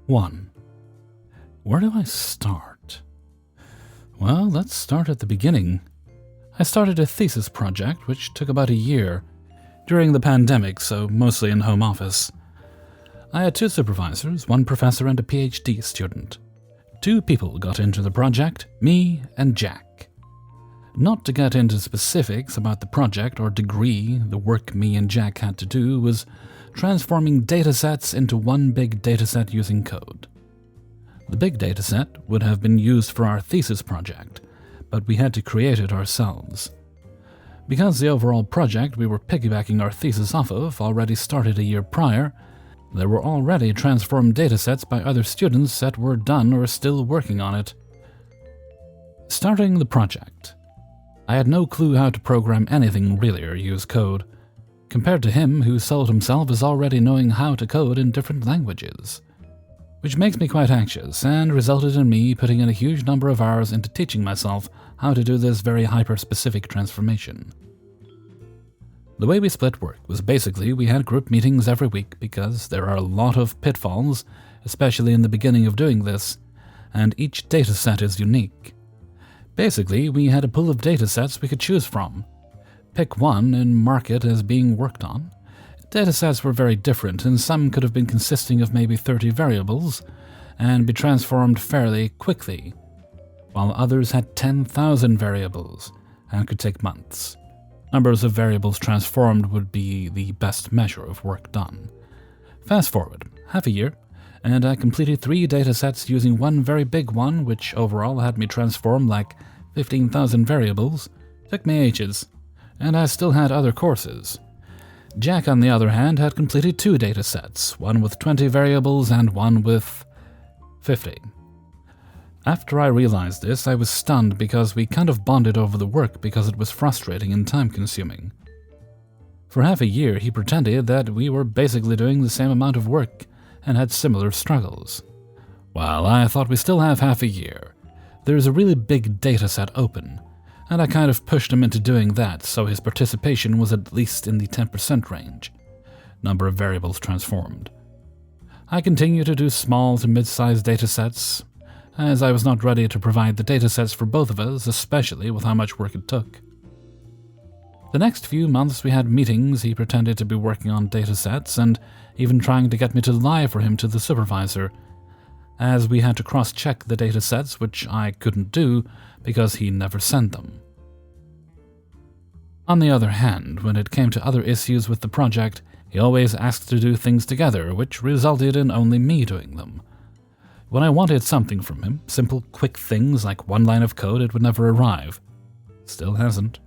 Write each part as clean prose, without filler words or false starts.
1. Where do I start? Well, let's start at the beginning. I started a thesis project which took about a year, during the pandemic, so mostly in home office. I had 2 supervisors, 1 professor and a PhD student. 2 people got into the project, me and Jack. Not to get into specifics about the project or degree, the work me and Jack had to do was transforming datasets into one big dataset using code. The big dataset would have been used for our thesis project, but we had to create it ourselves. Because the overall project we were piggybacking our thesis off of already started a year prior, there were already transformed datasets by other students that were done or still working on it. Starting the project, I had no clue how to program anything really or use code, compared to him who sold himself as already knowing how to code in different languages, which makes me quite anxious and resulted in me putting in a huge number of hours into teaching myself how to do this very hyper-specific transformation. The way we split work was basically we had group meetings every week because there are a lot of pitfalls, especially in the beginning of doing this, and each dataset is unique. Basically, we had a pool of datasets we could choose from. Pick one and mark it as being worked on. Datasets were very different, and some could have been consisting of maybe 30 variables and be transformed fairly quickly, while others had 10,000 variables and could take months. Numbers of variables transformed would be the best measure of work done. Fast forward half a year, and I completed 3 datasets using one very big one, which overall had me transform like 15,000 variables. Took me ages, and I still had other courses. Jack, on the other hand, had completed 2 datasets, one with 20 variables and one with 50. After I realized this, I was stunned because we kind of bonded over the work because it was frustrating and time-consuming. For half a year, he pretended that we were basically doing the same amount of work and had similar struggles. Well, I thought we still have half a year. There's a really big dataset open, and I kind of pushed him into doing that, so his participation was at least in the 10% range. Number of variables transformed. I continued to do small to mid-sized datasets, as I was not ready to provide the datasets for both of us, especially with how much work it took. The next few months we had meetings. He pretended to be working on datasets and even trying to get me to lie for him to the supervisor, as we had to cross-check the datasets, which I couldn't do because he never sent them. On the other hand, when it came to other issues with the project, he always asked to do things together, which resulted in only me doing them. When I wanted something from him, simple, quick things like one line of code, it would never arrive. Still hasn't.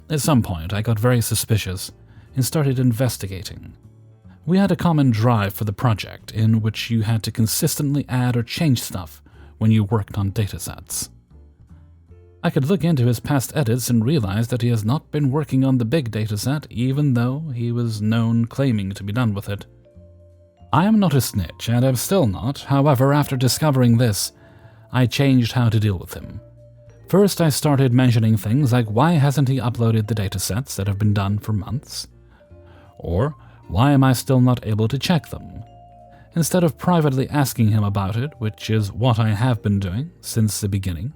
At some point, I got very suspicious and started investigating. We had a common drive for the project, in which you had to consistently add or change stuff when you worked on datasets. I could look into his past edits and realize that he has not been working on the big dataset, even though he was known claiming to be done with it. I am not a snitch, and am still not. However, after discovering this, I changed how to deal with him. First, I started mentioning things like why hasn't he uploaded the datasets that have been done for months? Or why am I still not able to check them? Instead of privately asking him about it, which is what I have been doing since the beginning,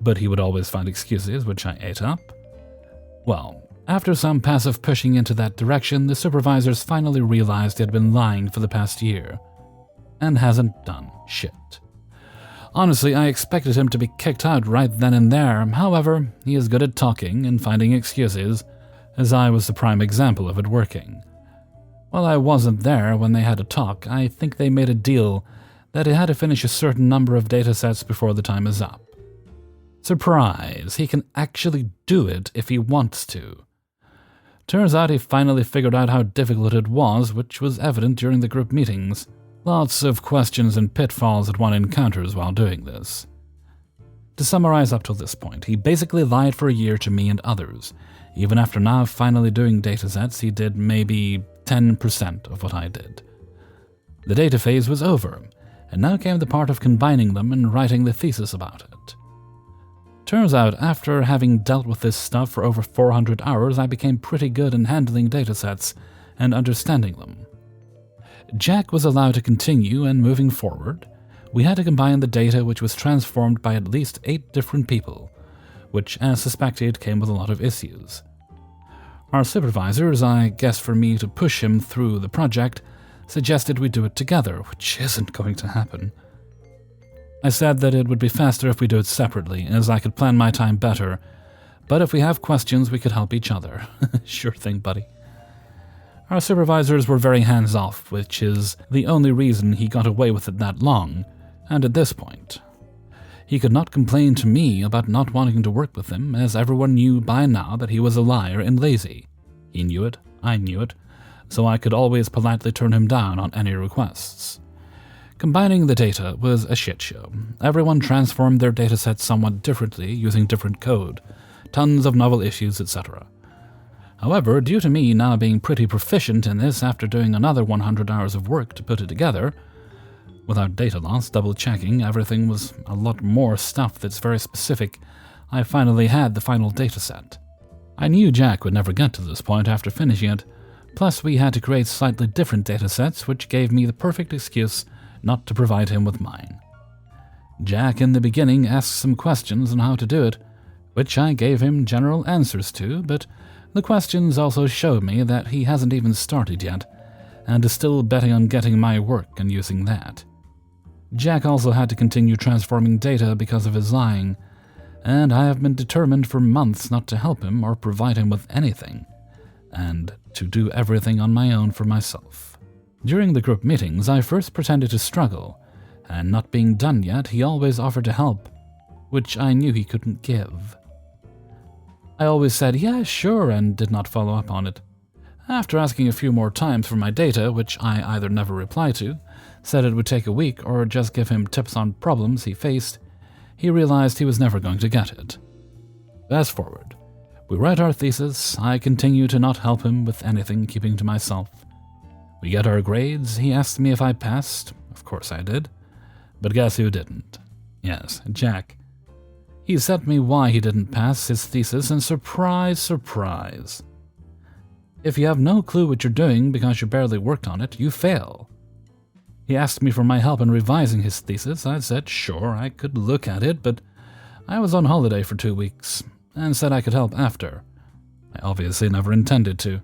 but he would always find excuses, which I ate up. Well, after some passive pushing into that direction, the supervisors finally realized he had been lying for the past year, and hasn't done shit. Honestly, I expected him to be kicked out right then and there. However, he is good at talking and finding excuses, as I was the prime example of it working. While I wasn't there when they had a talk, I think they made a deal that he had to finish a certain number of datasets before the time is up. Surprise, he can actually do it if he wants to. Turns out he finally figured out how difficult it was, which was evident during the group meetings. Lots of questions and pitfalls that one encounters while doing this. To summarize up till this point, he basically lied for a year to me and others. Even after now finally doing datasets, he did maybe 10% of what I did. The data phase was over, and now came the part of combining them and writing the thesis about it. Turns out, after having dealt with this stuff for over 400 hours, I became pretty good in handling datasets and understanding them. Jack was allowed to continue, and moving forward, we had to combine the data which was transformed by at least 8 different people, which, as suspected, came with a lot of issues. Our supervisors, I guess for me to push him through the project, suggested we do it together, which isn't going to happen. I said that it would be faster if we do it separately, as I could plan my time better, but if we have questions, we could help each other. Sure thing, buddy. Our supervisors were very hands-off, which is the only reason he got away with it that long, and at this point. He could not complain to me about not wanting to work with him, as everyone knew by now that he was a liar and lazy. He knew it, I knew it, so I could always politely turn him down on any requests. Combining the data was a shit show. Everyone transformed their datasets somewhat differently using different code, tons of novel issues, etc. However, due to me now being pretty proficient in this after doing another 100 hours of work to put it together, without data loss, double-checking, everything was a lot more stuff that's very specific, I finally had the final dataset. I knew Jack would never get to this point after finishing it, plus we had to create slightly different datasets, which gave me the perfect excuse not to provide him with mine. Jack in the beginning asked some questions on how to do it, which I gave him general answers to, but the questions also showed me that he hasn't even started yet, and is still betting on getting my work and using that. Jack also had to continue transforming data because of his lying, and I have been determined for months not to help him or provide him with anything, and to do everything on my own for myself. During the group meetings, I first pretended to struggle, and not being done yet, he always offered to help, which I knew he couldn't give. I always said, yeah, sure, and did not follow up on it. After asking a few more times for my data, which I either never replied to, said it would take a week, or just give him tips on problems he faced, he realized he was never going to get it. Fast forward. We write our thesis, I continue to not help him with anything, keeping to myself. We get our grades, he asked me if I passed. Of course I did. But guess who didn't? Yes, Jack. He sent me why he didn't pass his thesis, and surprise, surprise. If you have no clue what you're doing because you barely worked on it, you fail. He asked me for my help in revising his thesis. I said sure, I could look at it, but I was on holiday for 2 weeks, and said I could help after. I obviously never intended to.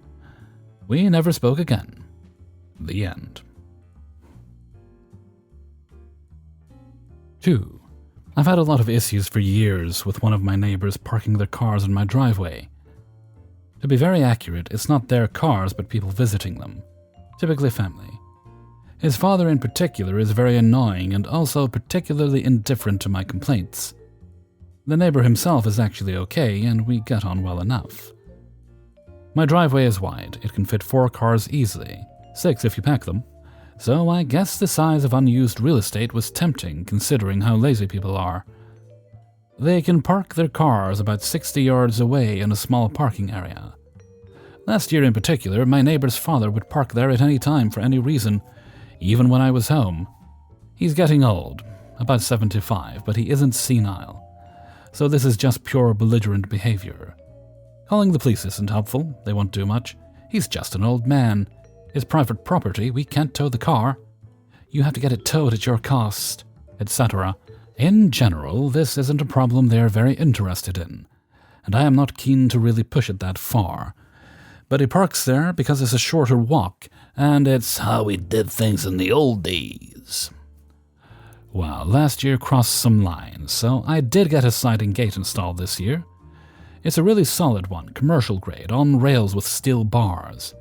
We never spoke again. The end. 2. I've had a lot of issues for years with one of my neighbors parking their cars in my driveway. To be very accurate, it's not their cars but people visiting them, typically family. His father in particular is very annoying and also particularly indifferent to my complaints. The neighbor himself is actually okay and we get on well enough. My driveway is wide, it can fit 4 cars easily, 6 if you pack them. So I guess the size of unused real estate was tempting considering how lazy people are. They can park their cars about 60 yards away in a small parking area. Last year in particular, my neighbor's father would park there at any time for any reason, even when I was home. He's getting old, about 75, but he isn't senile. So this is just pure belligerent behavior. Calling the police isn't helpful, they won't do much. He's just an old man. It's private property, we can't tow the car. You have to get it towed at your cost, etc. In general, this isn't a problem they're very interested in, and I am not keen to really push it that far. But he parks there because it's a shorter walk, and it's how we did things in the old days. Well, last year crossed some lines, so I did get a sliding gate installed this year. It's a really solid one, commercial grade, on rails with steel bars.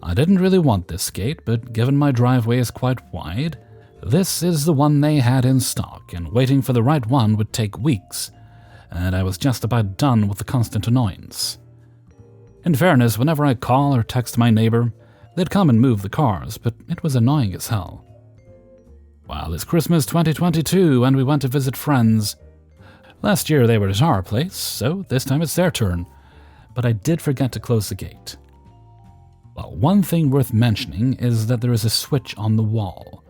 I didn't really want this gate, but given my driveway is quite wide, this is the one they had in stock, and waiting for the right one would take weeks, and I was just about done with the constant annoyance. In fairness, whenever I call or text my neighbor, they'd come and move the cars, but it was annoying as hell. Well, it's Christmas 2022, and we went to visit friends. Last year they were at our place, so this time it's their turn, but I did forget to close the gate. Well, one thing worth mentioning is that there is a switch on the wall.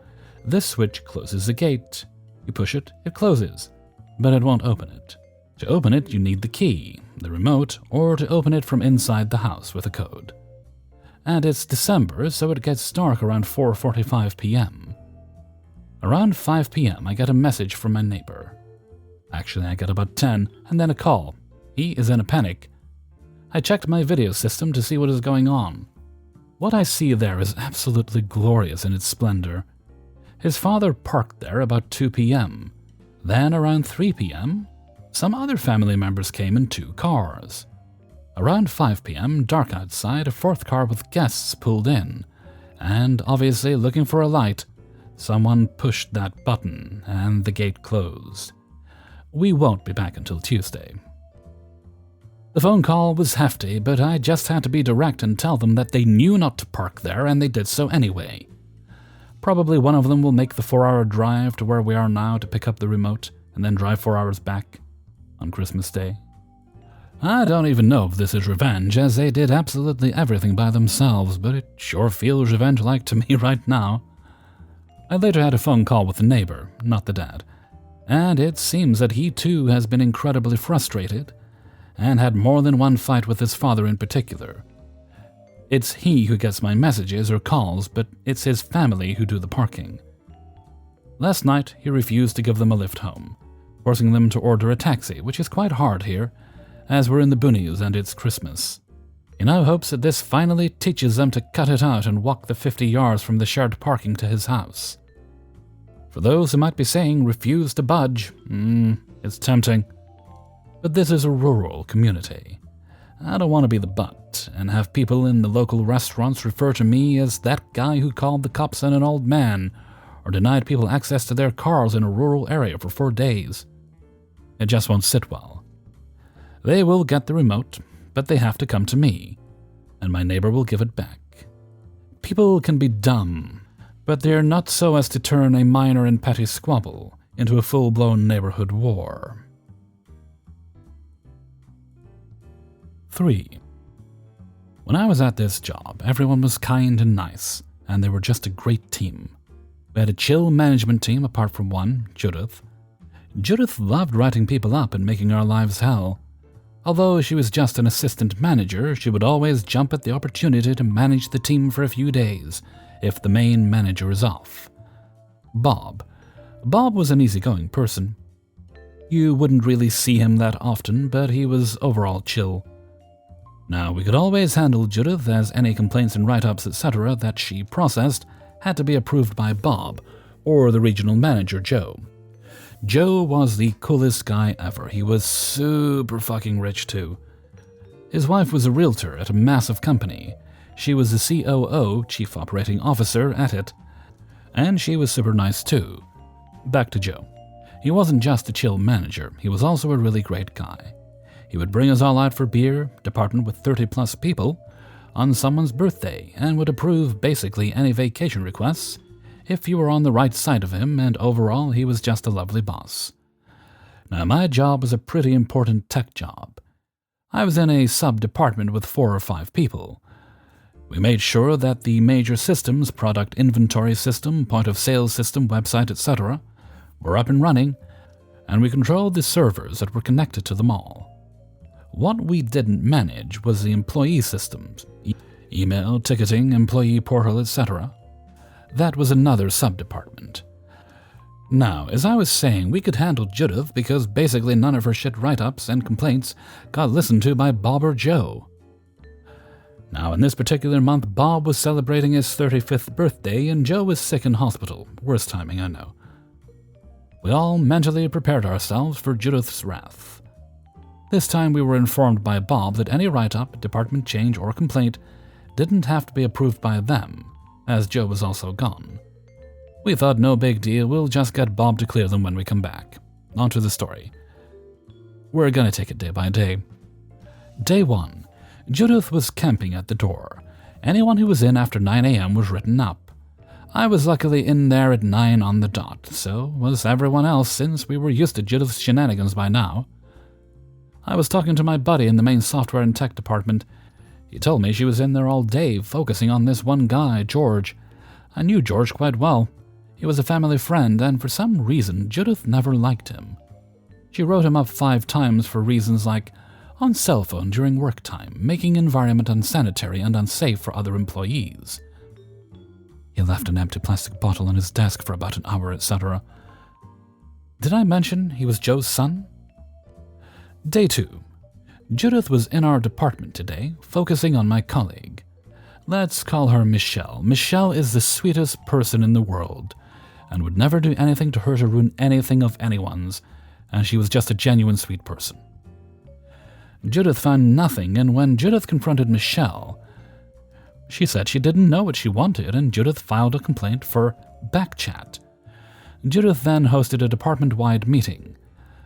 This switch closes the gate. You push it, it closes, but it won't open it. To open it, you need the key, the remote, or to open it from inside the house with a code. and it's December, so it gets dark around 4:45 p.m. Around 5 p.m., I get a message from my neighbor. Actually, I get about 10, and then a call. He is in a panic. I checked my video system to see what is going on. What I see there is absolutely glorious in its splendor. His father parked there about 2 p.m. Then, around 3 p.m., some other family members came in 2 cars. Around 5 p.m., dark outside, a 4th car with guests pulled in, and obviously looking for a light, someone pushed that button and the gate closed. We won't be back until Tuesday. The phone call was hefty, but I just had to be direct and tell them that they knew not to park there and they did so anyway. Probably one of them will make the 4-hour drive to where we are now to pick up the remote and then drive 4 hours back on Christmas Day. I don't even know if this is revenge, as they did absolutely everything by themselves, but it sure feels revenge-like to me right now. I later had a phone call with the neighbor, not the dad, and it seems that he too has been incredibly frustrated and had more than one fight with his father in particular. It's he who gets my messages or calls, but it's his family who do the parking. Last night, he refused to give them a lift home, forcing them to order a taxi, which is quite hard here, as we're in the boonies and it's Christmas. He now hopes that this finally teaches them to cut it out and walk the 50 yards from the shared parking to his house. For those who might be saying refuse to budge, it's tempting. But this is a rural community. I don't want to be the butt and have people in the local restaurants refer to me as that guy who called the cops on an old man or denied people access to their cars in a rural area for 4 days. It just won't sit well. They will get the remote, but they have to come to me, and my neighbor will give it back. People can be dumb, but they're not so as to turn a minor and petty squabble into a full-blown neighborhood war. 3. When I was at this job, everyone was kind and nice, and they were just a great team. We had a chill management team apart from one, Judith. Judith loved writing people up and making our lives hell. Although she was just an assistant manager, she would always jump at the opportunity to manage the team for a few days, if the main manager is off. Bob was an easygoing person. You wouldn't really see him that often, but he was overall chill. Now, we could always handle Judith, as any complaints and write-ups, etc. that she processed had to be approved by Bob, or the regional manager, Joe. Joe was the coolest guy ever. He was super fucking rich, too. His wife was a realtor at a massive company. She was the COO, Chief Operating Officer, at it, and she was super nice, too. Back to Joe. He wasn't just a chill manager, he was also a really great guy. He would bring us all out for beer, department with 30-plus people, on someone's birthday, and would approve basically any vacation requests if you were on the right side of him, and overall he was just a lovely boss. Now, my job was a pretty important tech job. I was in a sub-department with 4 or 5 people. We made sure that the major systems, product inventory system, point-of-sale system, website, etc., were up and running, and we controlled the servers that were connected to them all. What we didn't manage was the employee systems, email, ticketing, employee portal, etc. That was another sub-department. Now, as I was saying, we could handle Judith because basically none of her shit write-ups and complaints got listened to by Bob or Joe. Now, in this particular month, Bob was celebrating his 35th birthday and Joe was sick in hospital. Worst timing, I know. We all mentally prepared ourselves for Judith's wrath. This time we were informed by Bob that any write-up, department change, or complaint didn't have to be approved by them, as Joe was also gone. We thought no big deal, we'll just get Bob to clear them when we come back. On to the story. We're gonna take it day by day. Day 1. Judith was camping at the door. Anyone who was in after 9 a.m. was written up. I was luckily in there at 9 on the dot, so was everyone else since we were used to Judith's shenanigans by now. I was talking to my buddy in the main software and tech department. He told me she was in there all day, focusing on this one guy, George. I knew George quite well. He was a family friend, and for some reason, Judith never liked him. She wrote him up 5 times for reasons like, on cell phone during work time, making environment unsanitary and unsafe for other employees. He left an empty plastic bottle on his desk for about an hour, etc. Did I mention he was Joe's son? Day 2. Judith was in our department today, focusing on my colleague. Let's call her Michelle. Michelle is the sweetest person in the world, and would never do anything to hurt or ruin anything of anyone's, and she was just a genuine sweet person. Judith found nothing, and when Judith confronted Michelle, she said she didn't know what she wanted, and Judith filed a complaint for backchat. Judith then hosted a department-wide meeting,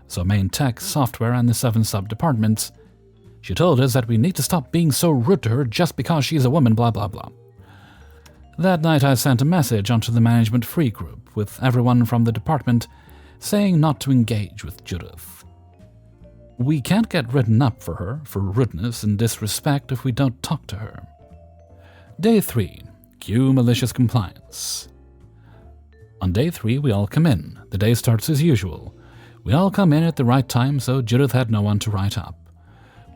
so main tech, software, and the 7 sub-departments. She told us that we need to stop being so rude to her just because she's a woman, blah blah blah. That night I sent a message onto the management free group with everyone from the department saying not to engage with Judith. We can't get written up for her for rudeness and disrespect if we don't talk to her. Day 3. Cue malicious compliance. On day 3 we all come in. The day starts as usual. We all come in at the right time, so Judith had no one to write up.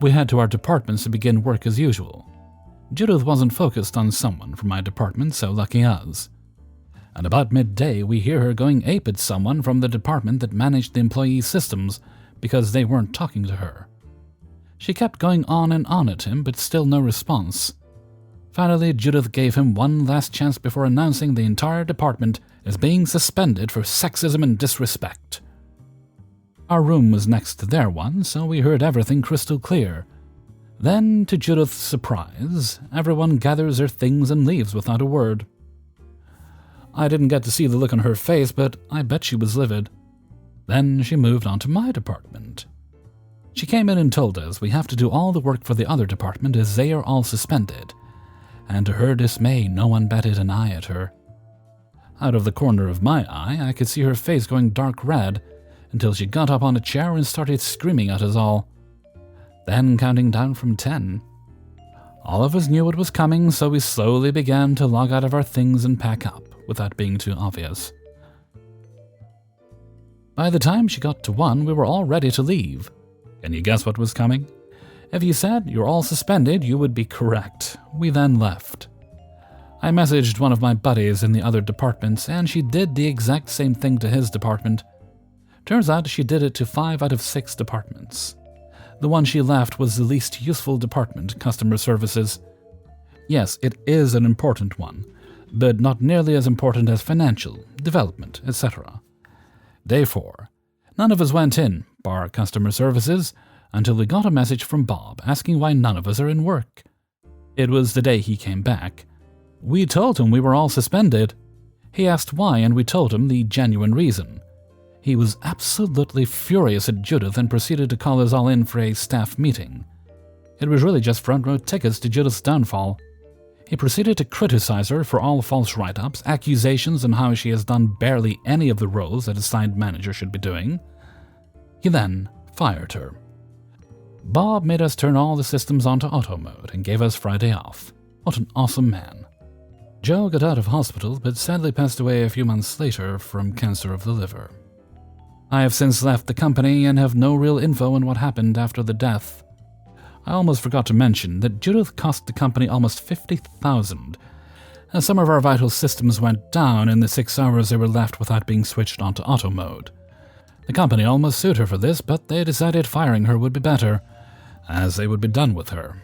We head to our departments to begin work as usual. Judith wasn't focused on someone from my department, so lucky us. At about midday, we hear her going ape at someone from the department that managed the employee systems because they weren't talking to her. She kept going on and on at him, but still no response. Finally, Judith gave him one last chance before announcing the entire department as being suspended for sexism and disrespect. Our room was next to their one, so we heard everything crystal clear. Then, to Judith's surprise, everyone gathers their things and leaves without a word. I didn't get to see the look on her face, but I bet she was livid. Then she moved on to my department. She came in and told us we have to do all the work for the other department as they are all suspended, and to her dismay, no one batted an eye at her. Out of the corner of my eye, I could see her face going dark red, until she got up on a chair and started screaming at us all, then counting down from 10. All of us knew what was coming, so we slowly began to log out of our things and pack up, without being too obvious. By the time she got to 1, we were all ready to leave. Can you guess what was coming? If you said you're all suspended, you would be correct. We then left. I messaged one of my buddies in the other departments, and she did the exact same thing to his department. Turns out she did it to 5 out of 6 departments. The one she left was the least useful department, customer services. Yes, it is an important one, but not nearly as important as financial, development, etc. Day 4. None of us went in, bar customer services, until we got a message from Bob asking why none of us are in work. It was the day he came back. We told him we were all suspended. He asked why, and we told him the genuine reason. He was absolutely furious at Judith and proceeded to call us all in for a staff meeting. It was really just front-row tickets to Judith's downfall. He proceeded to criticize her for all false write-ups, accusations, and how she has done barely any of the roles that a side manager should be doing. He then fired her. Bob made us turn all the systems onto auto mode and gave us Friday off. What an awesome man. Joe got out of hospital, but sadly passed away a few months later from cancer of the liver. I have since left the company and have no real info on what happened after the death. I almost forgot to mention that Judith cost the company almost $50,000, as some of our vital systems went down in the 6 hours they were left without being switched onto auto mode. The company almost sued her for this, but they decided firing her would be better, as they would be done with her.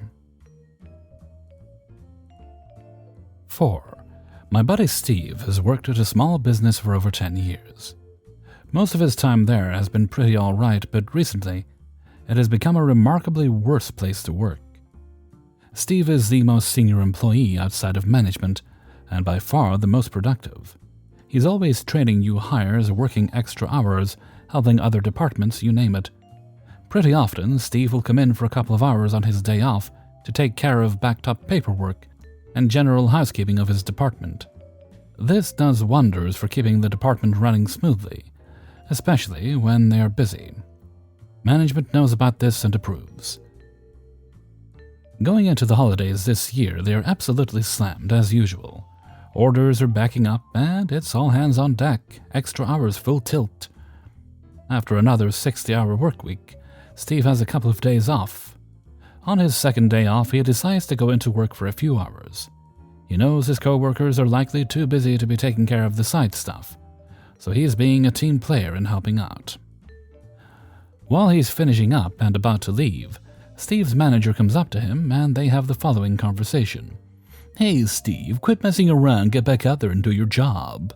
4. My buddy Steve has worked at a small business for over 10 years. Most of his time there has been pretty alright, but recently, it has become a remarkably worse place to work. Steve is the most senior employee outside of management, and by far the most productive. He's always training new hires, working extra hours, helping other departments, you name it. Pretty often, Steve will come in for a couple of hours on his day off to take care of backed-up paperwork and general housekeeping of his department. This does wonders for keeping the department running smoothly, especially when they are busy. Management knows about this and approves. Going into the holidays this year, they are absolutely slammed as usual. Orders are backing up, and it's all hands on deck, extra hours full tilt. After another 60-hour work week, Steve has a couple of days off, On his second day off, he decides to go into work for a few hours. He knows his co-workers are likely too busy to be taking care of the side stuff, so he is being a team player and helping out. While he's finishing up and about to leave, Steve's manager comes up to him and they have the following conversation. "Hey Steve, quit messing around, get back out there and do your job."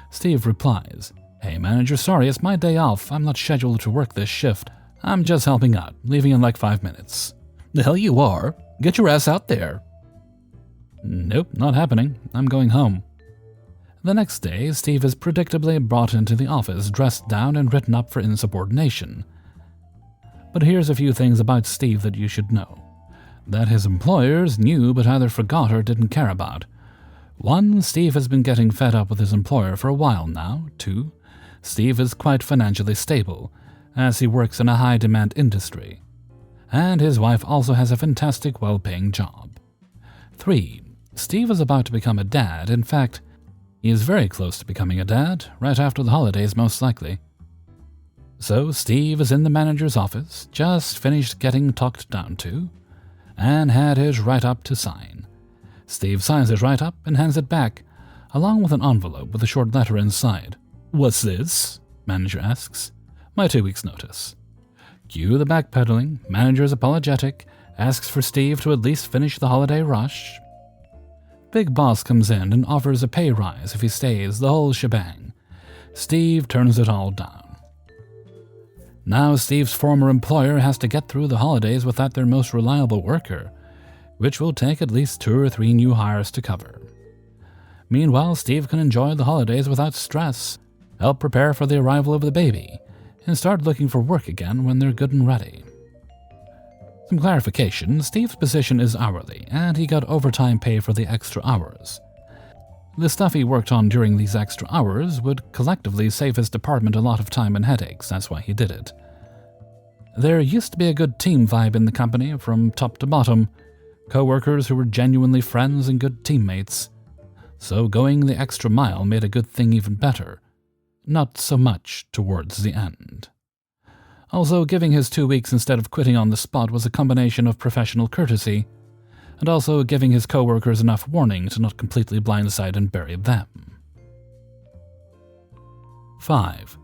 Steve replies, "Hey manager, sorry, it's my day off. I'm not scheduled to work this shift. I'm just helping out, leaving in like 5 minutes." "The hell you are? Get your ass out there." "Nope, not happening. I'm going home." The next day, Steve is predictably brought into the office, dressed down and written up for insubordination. But here's a few things about Steve that you should know, that his employers knew but either forgot or didn't care about. 1. Steve has been getting fed up with his employer for a while now. 2. Steve is quite financially stable, as he works in a high-demand industry. And his wife also has a fantastic, well-paying job. 3. Steve is about to become a dad. In fact, he is very close to becoming a dad, right after the holidays most likely. So Steve is in the manager's office, just finished getting talked down to, and had his write-up to sign. Steve signs his write-up and hands it back, along with an envelope with a short letter inside. "What's this?" manager asks. "My 2 weeks' notice." Cue the backpedaling, manager's apologetic, asks for Steve to at least finish the holiday rush. Big boss comes in and offers a pay rise if he stays, the whole shebang. Steve turns it all down. Now Steve's former employer has to get through the holidays without their most reliable worker, which will take at least 2 or 3 new hires to cover. Meanwhile, Steve can enjoy the holidays without stress, help prepare for the arrival of the baby, and start looking for work again when they're good and ready. Some clarification, Steve's position is hourly, and he got overtime pay for the extra hours. The stuff he worked on during these extra hours would collectively save his department a lot of time and headaches, that's why he did it. There used to be a good team vibe in the company from top to bottom, co-workers who were genuinely friends and good teammates. So going the extra mile made a good thing even better, not so much towards the end. Also, giving his 2 weeks instead of quitting on the spot was a combination of professional courtesy, and also giving his co-workers enough warning to not completely blindside and bury them. 5.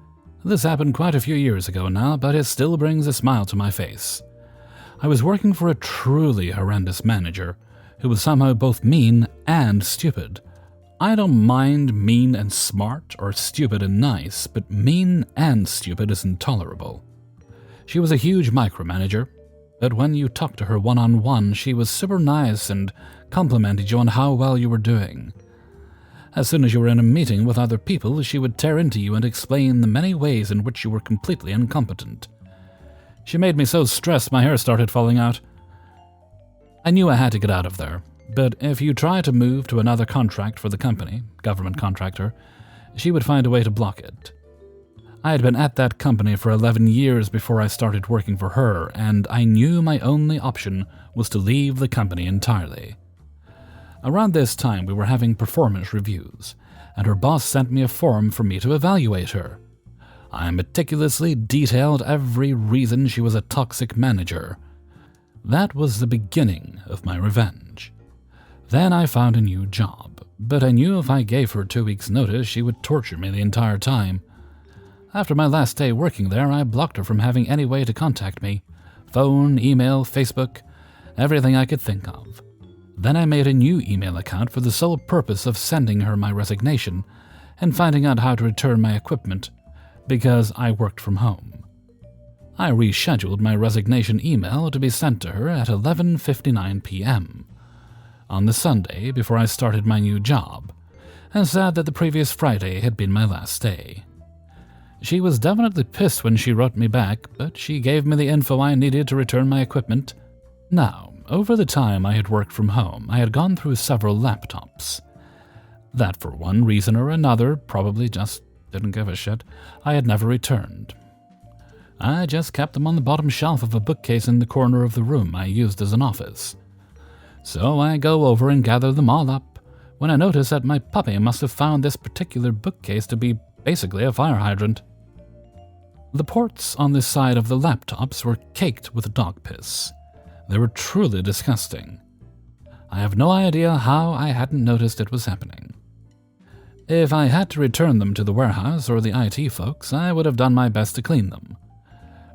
This happened quite a few years ago now, but it still brings a smile to my face. I was working for a truly horrendous manager, who was somehow both mean and stupid. I don't mind mean and smart, or stupid and nice, but mean and stupid is intolerable. She was a huge micromanager, but when you talked to her one-on-one, she was super nice and complimented you on how well you were doing. As soon as you were in a meeting with other people, she would tear into you and explain the many ways in which you were completely incompetent. She made me so stressed my hair started falling out. I knew I had to get out of there, but if you try to move to another contract for the company, government contractor, she would find a way to block it. I had been at that company for 11 years before I started working for her, and I knew my only option was to leave the company entirely. Around this time, we were having performance reviews, and her boss sent me a form for me to evaluate her. I meticulously detailed every reason she was a toxic manager. That was the beginning of my revenge. Then I found a new job, but I knew if I gave her 2 weeks' notice, she would torture me the entire time. After my last day working there, I blocked her from having any way to contact me. Phone, email, Facebook, everything I could think of. Then I made a new email account for the sole purpose of sending her my resignation and finding out how to return my equipment, because I worked from home. I rescheduled my resignation email to be sent to her at 11:59 p.m. on the Sunday before I started my new job, and said that the previous Friday had been my last day. She was definitely pissed when she wrote me back, but she gave me the info I needed to return my equipment. Now, over the time I had worked from home, I had gone through several laptops. That for one reason or another, probably just didn't give a shit, I had never returned. I just kept them on the bottom shelf of a bookcase in the corner of the room I used as an office. So I go over and gather them all up, when I notice that my puppy must have found this particular bookcase to be basically a fire hydrant. The ports on this side of the laptops were caked with dog piss. They were truly disgusting. I have no idea how I hadn't noticed it was happening. If I had to return them to the warehouse or the IT folks, I would have done my best to clean them.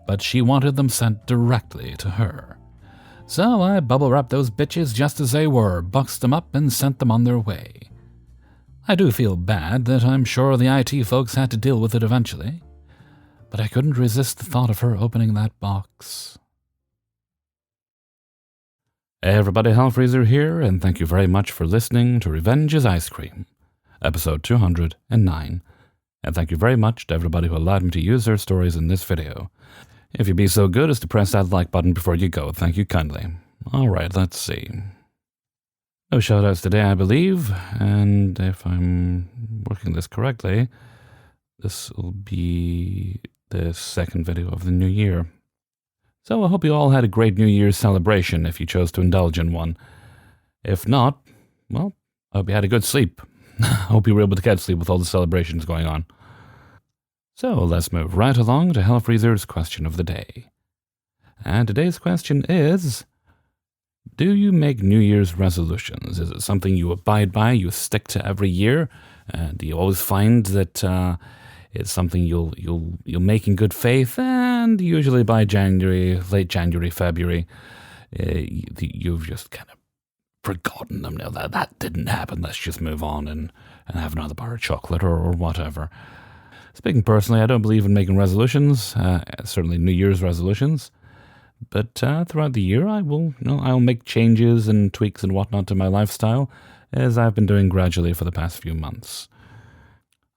But she wanted them sent directly to her. So I bubble-wrapped those bitches just as they were, boxed them up, and sent them on their way. I do feel bad that I'm sure the IT folks had to deal with it eventually, but I couldn't resist the thought of her opening that box. Hey everybody, Hellfreezer here, and thank you very much for listening to Revenge is Ice Cream, episode 209, and thank you very much to everybody who allowed me to use their stories in this video. If you'd be so good as to press that like button before you go, thank you kindly. Alright, let's see. No shoutouts today, I believe, and if I'm working this correctly, this will be the second video of the new year. So I hope you all had a great New Year's celebration if you chose to indulge in one. If not, well, I hope you had a good sleep. I hope you were able to get sleep with all the celebrations going on. So let's move right along to Hellfreezer's question of the day. And today's question is, do you make New Year's resolutions? Is it something you abide by, you stick to every year? Do you always find that it's something you'll make in good faith, and usually by January, late January, February, you've just kind of forgotten them. Now that didn't happen. Let's just move on and have another bar of chocolate or whatever. Speaking personally, I don't believe in making resolutions, certainly New Year's resolutions. But throughout the year, I'll make changes and tweaks and whatnot to my lifestyle, as I've been doing gradually for the past few months.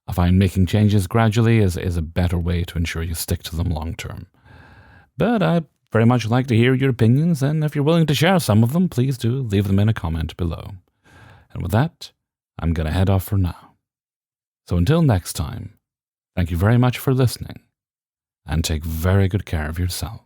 I find making changes gradually is a better way to ensure you stick to them long term. But I'd very much like to hear your opinions, and if you're willing to share some of them, please do leave them in a comment below. And with that, I'm going to head off for now. So until next time, thank you very much for listening, and take very good care of yourself.